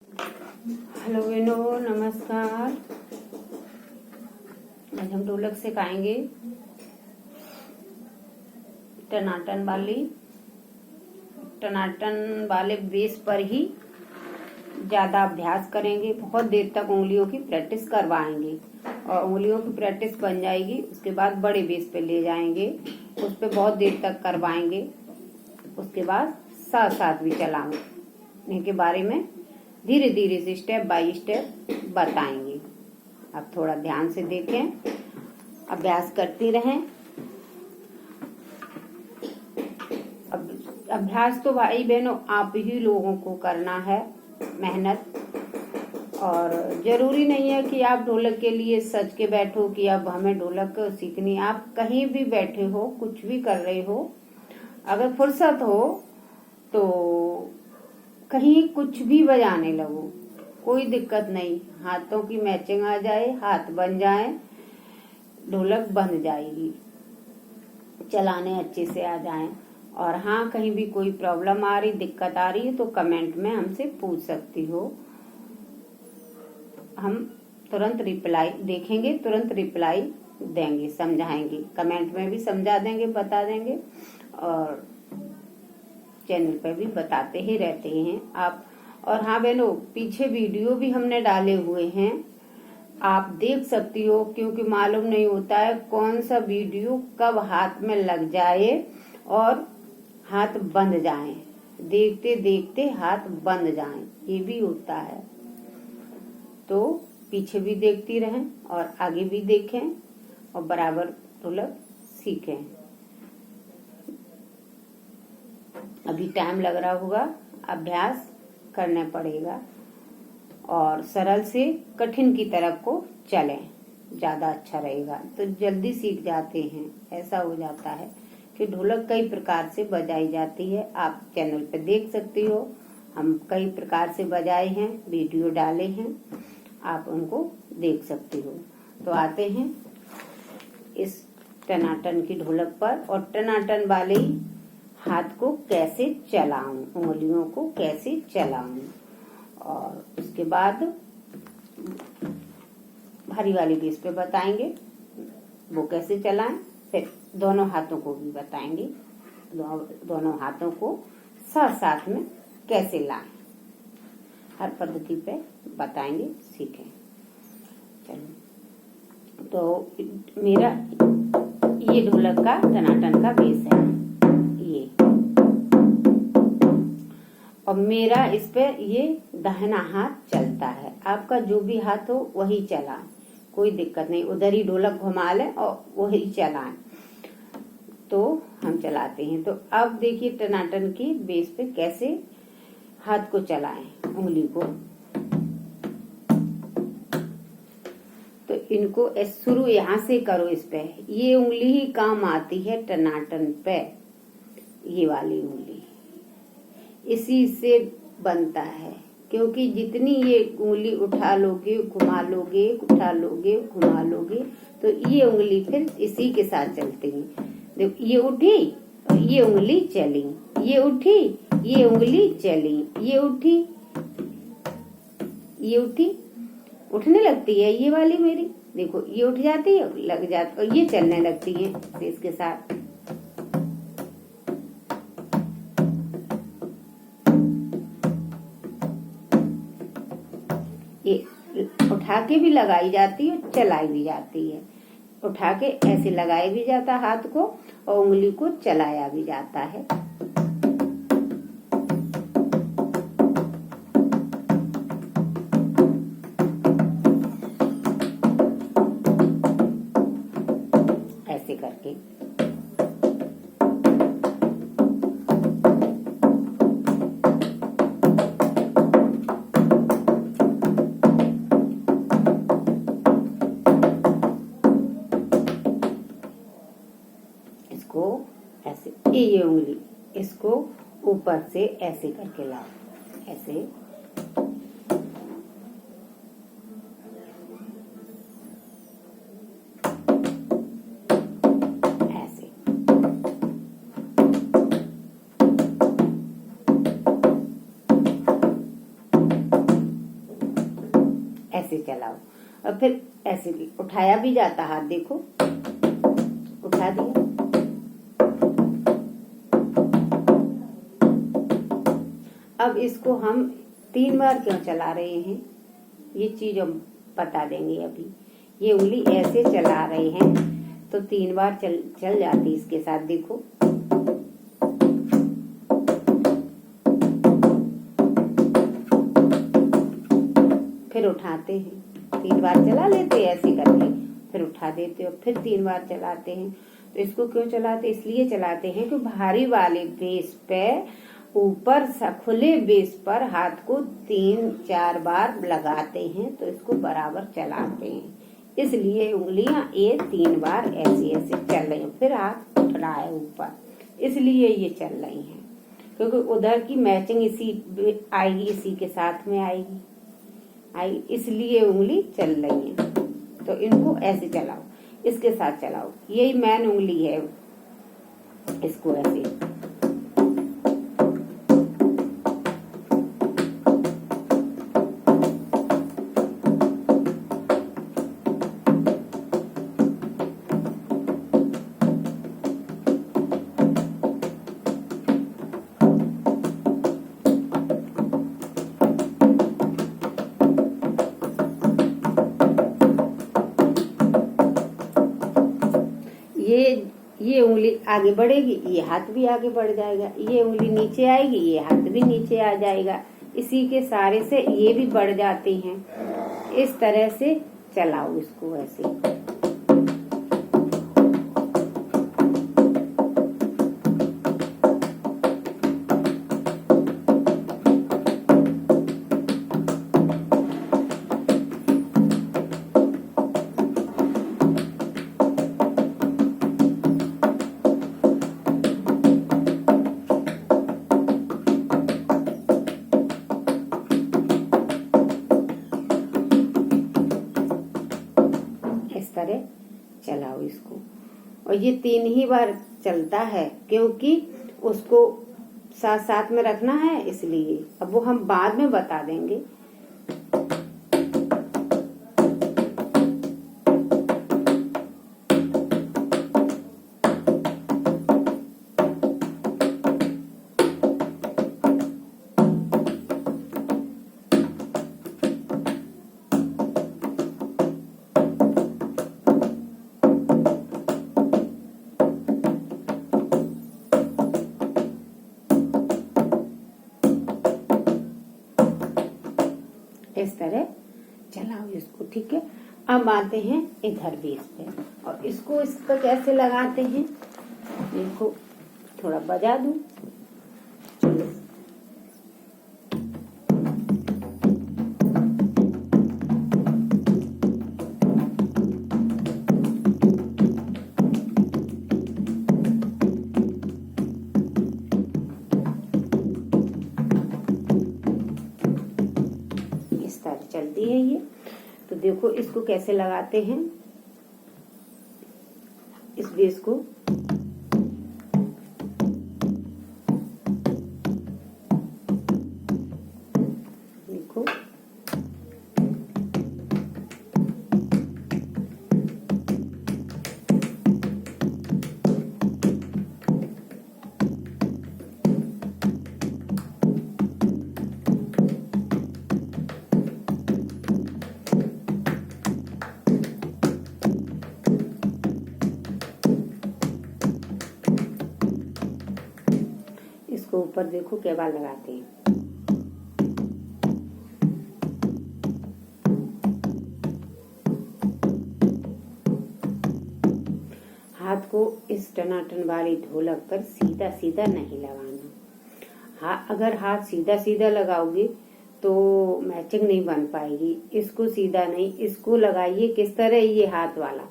Hello बहनों, नमस्कार। आज हम ढोलक सिखाएंगे टनाटन वाले बेस पर ही ज्यादा अभ्यास करेंगे। बहुत देर तक उंगलियों की प्रैक्टिस करवाएंगे और उंगलियों की प्रैक्टिस बन जाएगी। उसके बाद बड़े बेस पे ले जाएंगे, उस पे बहुत देर तक करवाएंगे। उसके बाद साथ साथ भी चलाने के बारे में धीरे धीरे से स्टेप बाय स्टेप बताएंगे। अब थोड़ा ध्यान से देखें, अभ्यास करती रहें। अभ्यास तो भाई बहनों आप ही लोगों को करना है, मेहनत। और जरूरी नहीं है कि आप ढोलक के लिए सज के बैठो कि अब हमें ढोलक सीखनी। आप कहीं भी बैठे हो, कुछ भी कर रहे हो, अगर फुर्सत हो तो कहीं कुछ भी बजाने लगो, कोई दिक्कत नहीं। हाथों की मैचिंग आ जाए, हाथ बन जाए, ढोलक बन जाएगी, चलाने अच्छे से आ जाए। और हाँ, कहीं भी कोई प्रॉब्लम आ रही, दिक्कत आ रही है तो कमेंट में हमसे पूछ सकती हो। हम तुरंत रिप्लाई देखेंगे, तुरंत रिप्लाई देंगे, समझाएंगे। कमेंट में भी समझा देंगे, बता देंगे, और चैनल पे भी बताते ही रहते हैं आप। और हाँ बहनों, पीछे वीडियो भी हमने डाले हुए हैं, आप देख सकती हो, क्योंकि मालूम नहीं होता है कौन सा वीडियो कब हाथ में लग जाए और हाथ बंद जाए, देखते देखते हाथ बंद जाए, ये भी होता है। तो पीछे भी देखती रहें और आगे भी देखें और बराबर ढोलक सीखें। अभी टाइम लग रहा होगा, अभ्यास करना पड़ेगा और सरल से कठिन की तरफ को चलें, ज्यादा अच्छा रहेगा। तो जल्दी सीख जाते हैं। ऐसा हो जाता है कि ढोलक कई प्रकार से बजाई जाती है। आप चैनल पे देख सकती हो, हम कई प्रकार से बजाए हैं, वीडियो डाले हैं, आप उनको देख सकती हो। तो आते हैं इस टनाटन की ढोलक पर, और टनाटन वाले हाथ को कैसे चलाऊं, उंगलियों को कैसे चलाऊं, और उसके बाद भारी वाली बेस पे बताएंगे वो कैसे चलाएं। फिर दोनों हाथों को भी बताएंगे, दोनों हाथों को साथ साथ में कैसे लाएं, हर पद्धति पे बताएंगे, सीखें। चलो, तो मेरा ये ढोलक का टनाटन का बेस है ये, और मेरा इस पे ये दाहिना हाथ चलता है। आपका जो भी हाथ हो वही चलाएं, कोई दिक्कत नहीं, उधर ही ढोलक घुमा लें और वही चलाएं। तो हम चलाते हैं। तो अब देखिए टनाटन की बेस पे कैसे हाथ को चलाएं, उंगली को। तो इनको शुरू यहाँ से करो, इस पे ये उंगली ही काम आती है टनाटन पे, ये वाली उंगली इसी से बनता है। क्योंकि जितनी ये उंगली उठा लोगे, घुमा लोगे, उठा लोगे, घुमा लोगे, तो ये उंगली फिर इसी के साथ चलती है। देखो, ये उठी, ये उंगली चली, ये उठी, ये उंगली चली, ये उठी, ये उठी, उठने लगती है ये वाली मेरी। देखो, ये उठ जाती है, लग जाती, और ये चलने लगती है इसके साथ। ये उठा के भी लगाई जाती है, चलाई भी जाती है। उठा के ऐसे लगाया भी जाता है हाथ को, और उंगली को चलाया भी जाता है। ऐसे करके इसको ऐसे, ये उंगली इसको ऊपर से ऐसे करके लाओ, ऐसे। ऐसे ऐसे चलाओ। और फिर ऐसे भी उठाया भी जाता हाथ, देखो उठा दिया। अब इसको हम 3 बार क्यों चला रहे हैं, ये चीज हम बता देंगे अभी। ये उंगली ऐसे चला रहे हैं तो 3 बार चल जाती इसके साथ, देखो। फिर उठाते हैं, 3 बार चला लेते हैं ऐसे करके, फिर उठा देते हो, फिर 3 बार चलाते हैं। तो इसको क्यों चलाते, इसलिए चलाते हैं कि भारी वाले बेस पे ऊपर खुले बेस पर हाथ को 3-4 बार लगाते हैं तो इसको बराबर चलाते हैं। इसलिए उंगलियां ये 3 बार ऐसे ऐसे चल रही हैं, फिर हाथ उठ रहा है ऊपर, इसलिए ये चल रही हैं। क्योंकि उधर की मैचिंग इसी आएगी, इसी के साथ में आई, इसलिए उंगली चल रही है। तो इनको ऐसे चलाओ, इसके साथ चलाओ, यही मेन उंगली है, इसको ऐसे। ये उंगली आगे बढ़ेगी, ये हाथ भी आगे बढ़ जाएगा। ये उंगली नीचे आएगी, ये हाथ भी नीचे आ जाएगा। इसी के सारे से ये भी बढ़ जाते हैं। इस तरह से चलाओ इसको ऐसे। चलाओ इसको। और ये 3 ही बार चलता है क्योंकि उसको साथ साथ में रखना है, इसलिए। अब वो हम बाद में बता देंगे। इस तरह चलाओ इसको, ठीक है। अब आते हैं इधर बेस पे, और इसको इस पर कैसे लगाते हैं, देखो थोड़ा बजा दूं। चलती है ये। तो देखो इसको कैसे लगाते हैं, इस बेस को। देखो इसको ऊपर देखो क्या बार लगाते हैं। हाथ को इस टनाटन वाली ढोलक पर सीधा सीधा नहीं लगाना। हाँ, अगर हाथ सीधा सीधा लगाओगे तो मैचिंग नहीं बन पाएगी। इसको सीधा नहीं, इसको लगाइए किस तरह, ये हाथ वाला,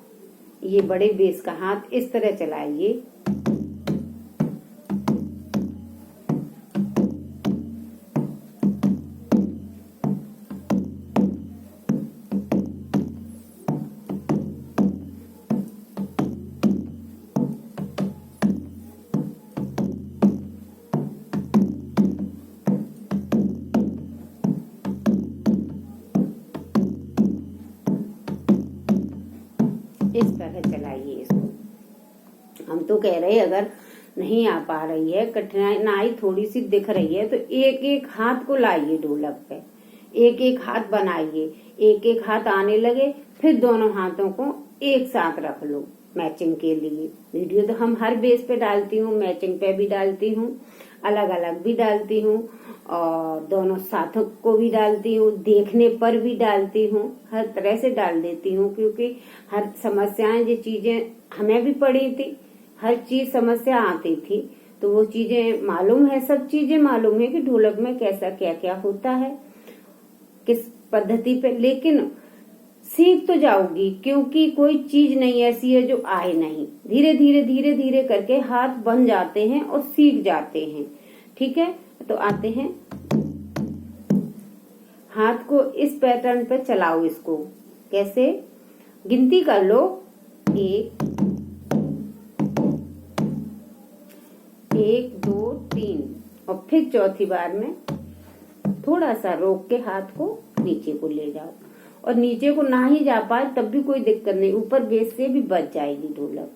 ये बड़े बेस का हाथ इस तरह चलाइए। इस तरह चलाइए इसको। हम तो कह रहे अगर नहीं आ पा रही है, कठिनाई थोड़ी सी दिख रही है, तो एक एक हाथ को लाइए ढोलक पे, एक एक हाथ बनाइए, एक एक हाथ आने लगे, फिर दोनों हाथों को एक साथ रख लो मैचिंग के लिए। वीडियो तो हम हर बेस पे डालती हूँ, मैचिंग पे भी डालती हूँ, अलग अलग भी डालती हूँ, और दोनों साथों को भी डालती हूँ, देखने पर भी डालती हूँ, हर तरह से डाल देती हूँ, क्योंकि हर समस्याएं, जो चीजें हमें भी पड़ी थी, हर चीज समस्या आती थी, तो वो चीजें मालूम है, सब चीजें मालूम है कि ढोलक में कैसा क्या क्या होता है, किस पद्धति पे। लेकिन सीख तो जाओगी, क्योंकि कोई चीज नहीं ऐसी है जो आए नहीं। धीरे धीरे धीरे धीरे करके हाथ बन जाते हैं और सीख जाते हैं। ठीक है, तो आते हैं, हाथ को इस पैटर्न पे चलाओ। इसको कैसे गिनती कर लो, 1 1 2 3, और फिर चौथी बार में थोड़ा सा रोक के हाथ को नीचे को ले जाओ, और नीचे को ना ही जा पाए तब भी कोई दिक्कत नहीं, ऊपर बेस से भी बच जाएगी ढोलक।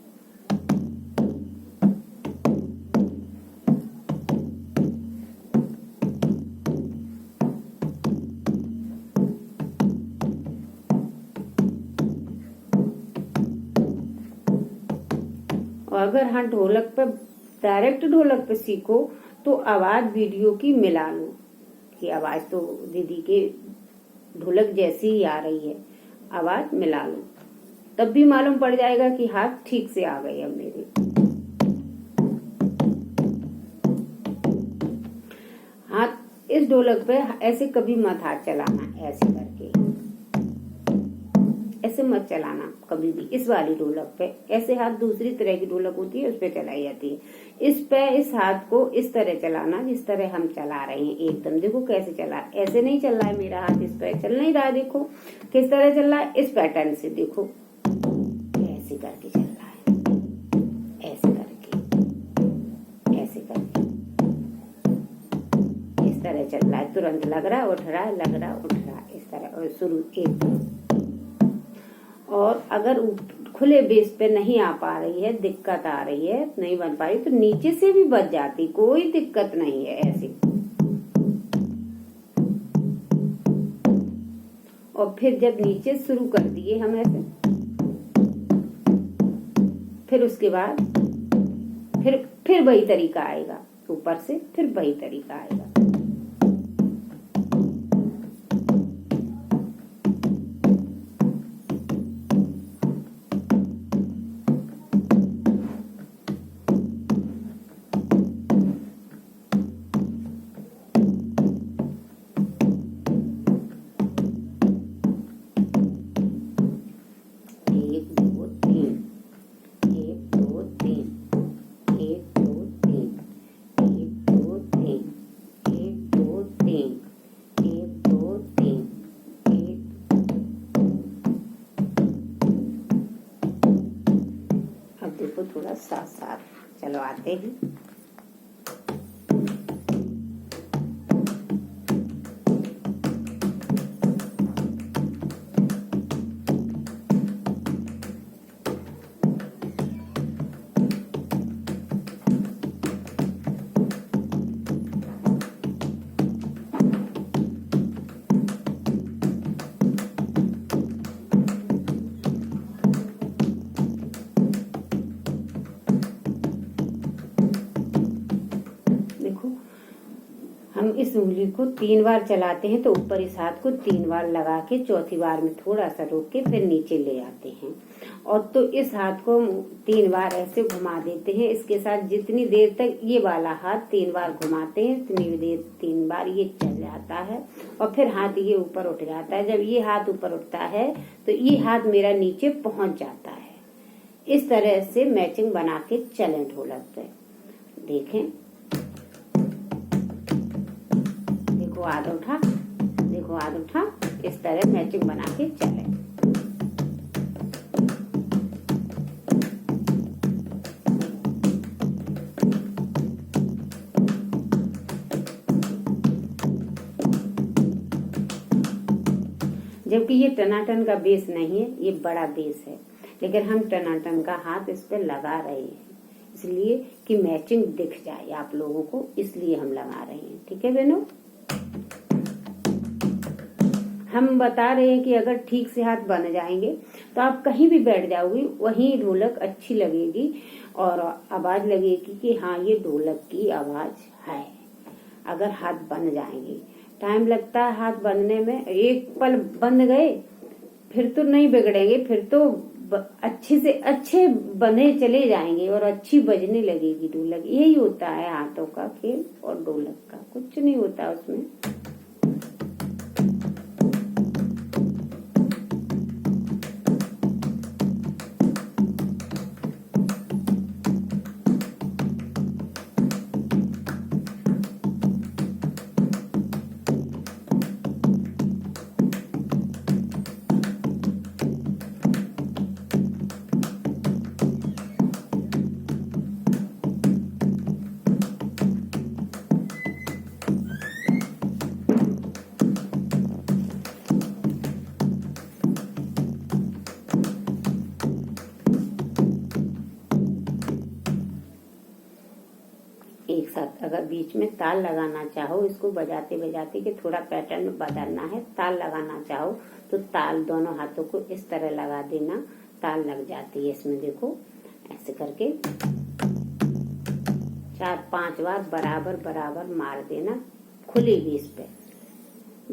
और अगर हाँ ढोलक पे डायरेक्ट ढोलक पे सीखो तो आवाज वीडियो की मिला लो, कि आवाज तो दीदी के ढोलक जैसी ही आ रही है, आवाज मिला लो, तब भी मालूम पड़ जाएगा कि हाथ ठीक से आ गए अब मेरे। हाथ इस ढोलक पे ऐसे कभी मत हाथ चलाना, ऐसे करके ऐसे मत चलाना कभी भी। इस वाली ढोलक पे ऐसे हाथ, दूसरी तरह की ढोलक होती है उस पे चलाई जाती है, इस पे इस हाथ को इस तरह चलाना जिस तरह हम चला रहे हैं एकदम। देखो कैसे चला, ऐसे नहीं चल रहा है मेरा हाथ, इस पे चल नहीं रहा है, देखो किस तरह चल रहा है, इस पैटर्न से, देखो ऐसे करके चल रहा है, ऐसे करके, ऐसे करके, इस तरह चल रहा है, तुरंत लग रहा है, उठ रहा है, लग रहा है, उठ रहा है, इस तरह। और शुरू एकदम। और अगर खुले बेस पे नहीं आ पा रही है, दिक्कत आ रही है, नहीं बन पा रही, तो नीचे से भी बच जाती, कोई दिक्कत नहीं है ऐसे। और फिर जब नीचे शुरू कर दिए हम ऐसे, फिर उसके बाद फिर वही तरीका आएगा, ऊपर से फिर वही तरीका आएगा। थोड़ा साथ साथ चलवाते हैं। हम इस उंगली को 3 बार चलाते हैं, तो ऊपर इस हाथ को 3 बार लगा के चौथी बार में थोड़ा सा रोक के फिर नीचे ले आते हैं, और तो इस हाथ को 3 बार ऐसे घुमा देते हैं। इसके साथ जितनी देर तक ये वाला हाथ 3 बार घुमाते हैं, उतनी देर 3 बार ये चल जाता है, और फिर हाथ ये ऊपर उठ जाता है। जब ये हाथ ऊपर उठता है तो ये हाथ मेरा नीचे पहुंच जाता है। इस तरह से मैचिंग बना के चलें ढोलक पे। देखें, देखो आधा उठा, देखो आधा उठा, इस तरह मैचिंग बना के चले। जबकि ये टनाटन का बेस नहीं है, ये बड़ा बेस है, लेकिन हम टनाटन का हाथ इस पे लगा रहे हैं, इसलिए कि मैचिंग दिख जाए आप लोगों को, इसलिए हम लगा रहे हैं। ठीक है बहनों, हम बता रहे हैं कि अगर ठीक से हाथ बन जाएंगे तो आप कहीं भी बैठ जाओगी वहीं ढोलक अच्छी लगेगी और आवाज लगेगी कि हाँ ये ढोलक की आवाज है। अगर हाथ बन जाएंगे, टाइम लगता है हाथ बनने में, एक पल बन गए फिर तो नहीं बिगड़ेंगे, फिर तो अच्छे से अच्छे बने चले जाएंगे और अच्छी बजने लगेगी ढोलक। यही होता है हाथों का खेल और ढोलक का, कुछ नहीं होता उसमें। एक साथ अगर बीच में ताल लगाना चाहो, इसको बजाते बजाते कि थोड़ा पैटर्न बदलना है, ताल लगाना चाहो तो ताल दोनों हाथों को इस तरह लगा देना, ताल लग जाती है इसमें। देखो ऐसे करके 4-5 बार बराबर बराबर मार देना खुली बेस पे,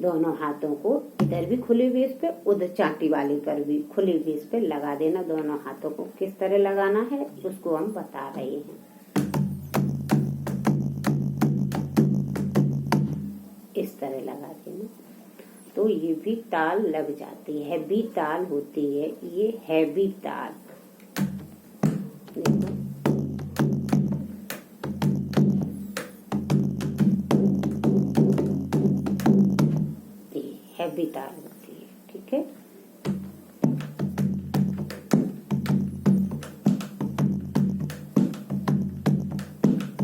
दोनों हाथों को इधर भी खुली बेस पे, उधर चाटी वाली पर भी खुली बेस पे लगा देना। दोनों हाथों को किस तरह लगाना है उसको हम बता रहे हैं। इस तरह लगा देना तो ये भी ताल लग जाती है, हैवी ताल होती है ये, हैवी ताल। देखो ये हैवी ताल होती है। ठीक है,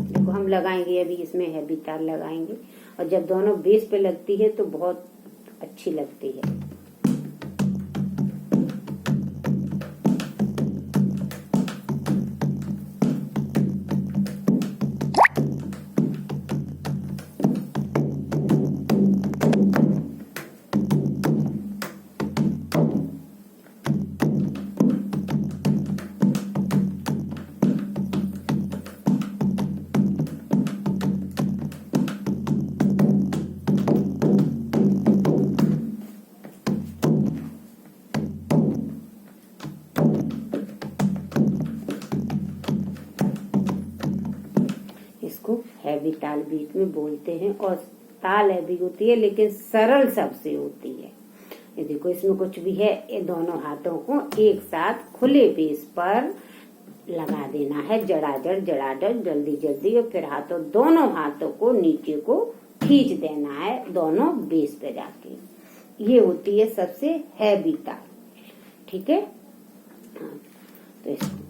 देखो हम लगाएंगे अभी इसमें हैवी ताल लगाएंगे और जब दोनों बेस पे लगती है तो बहुत अच्छी लगती है। हैवी ताल बीच में बोलते हैं और ताल हैवी होती है लेकिन सरल सबसे होती है। ये देखो इसमें कुछ भी है, ये दोनों हाथों को एक साथ खुले बेस पर लगा देना है, जड़ाजड़ जड़ाजड़ जल्दी जल्दी, और फिर दोनों हाथों को नीचे को खींच देना है दोनों बेस पे जाके। ये होती है सबसे हैवी ताल। ठीक है, हाँ, तो इसको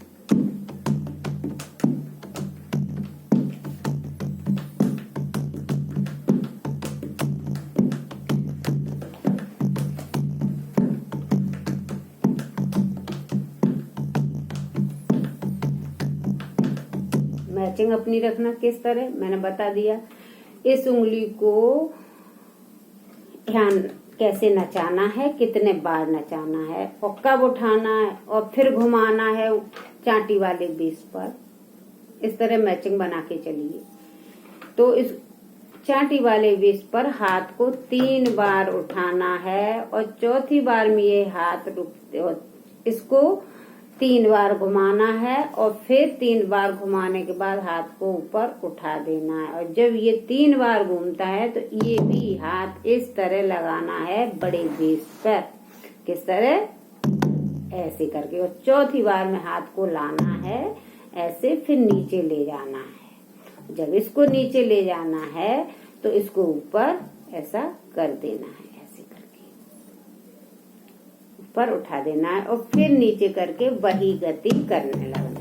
मैचिंग अपनी रखना किस तरह मैंने बता दिया। इस उंगली को ध्यान कैसे नचाना है, कितने बार नचाना है और कब उठाना है और फिर घुमाना है चाटी वाले बेस पर। इस तरह मैचिंग बना के चलिए। तो इस चाटी वाले बेस पर हाथ को 3 बार उठाना है और चौथी बार में ये हाथ रुकते और इसको 3 बार घुमाना है और फिर 3 बार घुमाने के बाद हाथ को ऊपर उठा देना है। और जब ये 3 बार घूमता है तो ये भी हाथ इस तरह लगाना है बड़े बेस पर, किस तरह, ऐसे करके। और चौथी बार में हाथ को लाना है ऐसे, फिर नीचे ले जाना है। जब इसको नीचे ले जाना है तो इसको ऊपर ऐसा कर देना है, ऐसे करके ऊपर उठा देना है और फिर नीचे करके वही गति करने लगना।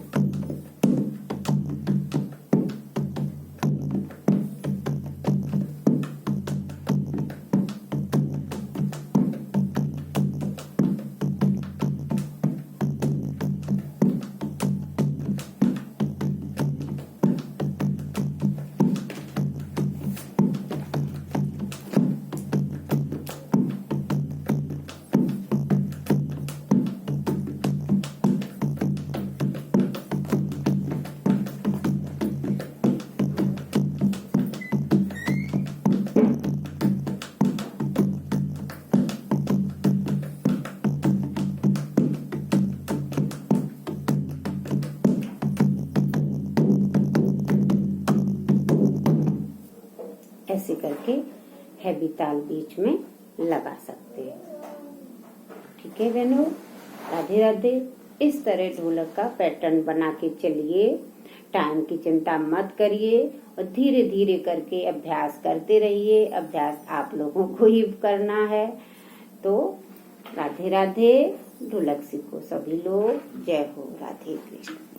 ऐसे करके हैवी ताल बीच में लगा सकते हैं। ठीक है बहनों, राधे राधे। इस तरह ढोलक का पैटर्न बना के चलिए, टाइम की चिंता मत करिए और धीरे धीरे करके अभ्यास करते रहिए। अभ्यास आप लोगों को ही करना है। तो राधे राधे। ढोलक सीखो सभी लोग। जय हो। राधे कृष्ण।